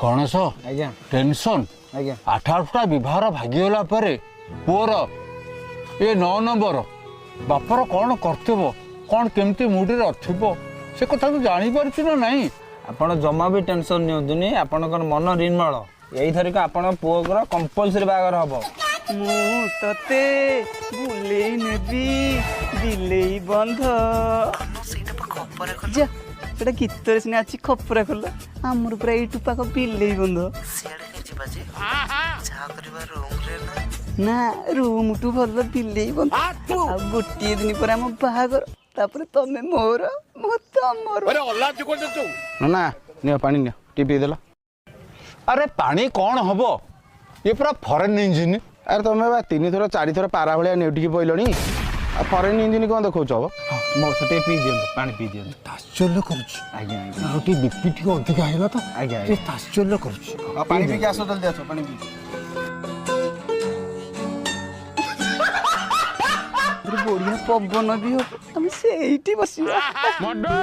गणेश आज्ञा टेंशन आज्ञा 8टा विवाह भागीगला पुअर ये 9 नंबर बापर कौन कर्तव्य कौन केमती मुडी थो से कथा तो जापार ना नहीं। आपण जमा भी टेंशन नियंतुनी आपण मन निर्मल यही थरिक आपण पुओर कंपलसरी बागर हम मु तते बुलेई नेबी बिलेई बंध जा एटा गीतरे सिने आछि खपरा खोल आमर पूरा एटु पाक बिलेई बंध ना रूम टू भल बिलेई बंध आ गोटे दिन पर हम बाहागर तापर तमे मोर मो तमर अरे अल्लाह तू कोन तू ना नियो पानी नियो टीपी देला। अरे पानी कौन हम ये पूरा फॉरेन इंजिन। अरे तुम बा 3 थर 4 थर पारा भाया नेउटिकी पइलणी फॉरेन इंजिन कौन देखौछ अब मो से पी दियंत पानी पी दियंत आश्चर्य करुच्ची आज्ञा आज्ञा और बीपी टी अधिक आइला तो आज्ञा ये आश्चर्य करुच्ची पानी पी के आसो जल्दी आसो पानी पी बढ़िया पवन भी हो हम सेठी बसिया मड्डू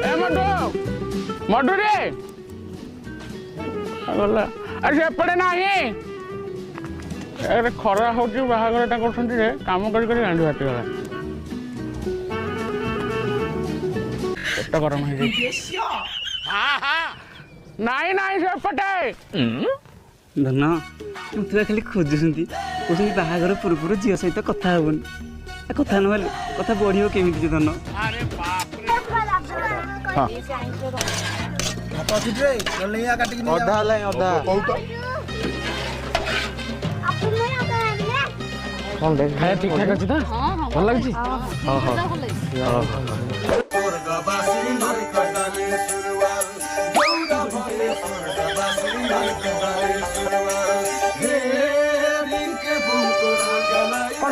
ए मड्डू मड्डू रे गला अरे से पड़े नाही अरे खरा होची बाहागरटा करछंती रे काम करी करी गांडी फाटी गला पेट गरम हे जाई हां हां नाही नाही से पटे धन मुझे खाली खोजुंट कौन बाहागर पूर्व झील सहित कथा हेन कथा ना कथा बढ़ो केमी धन अरे बाप रे अधा हला अधा कौन देख खाया ठीक ठाक अछि त भल लागछि हां हां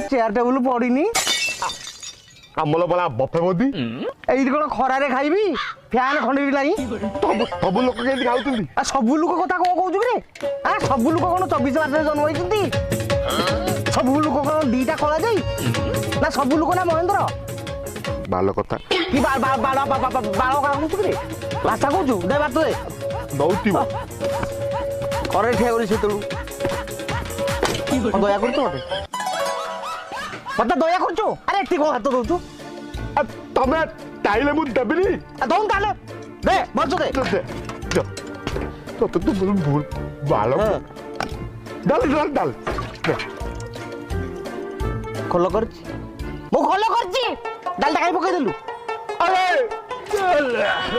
चेयर टेबुल पड़ीनी आमल बला बफे मोदी एई कोन खरारे खाइबी फैन खंडे भी नाही सब लोक केंदी खाउतुंदी आ सब लोक कथा को कहू रे आ सब लोक कोन 24 मास जन्म होइछंती सब लोक कोन दीटा खला जाई ना सब लोक ना महेंद्र बाल कथा कि बाल बाल बाल बाल का कहू रे भाषा कहू दे बात दे दौती करे ठे करी सेतलु दया करतो मते दया करछो अरे एती को हाथ दउछु तमे टाइले मु दबिनी दउन ताले दे बच दे तो तू भूल बाल डाल डाल डाल खोलो करछि मो खोलो करछि डालटा काई पकई देलु अरे चल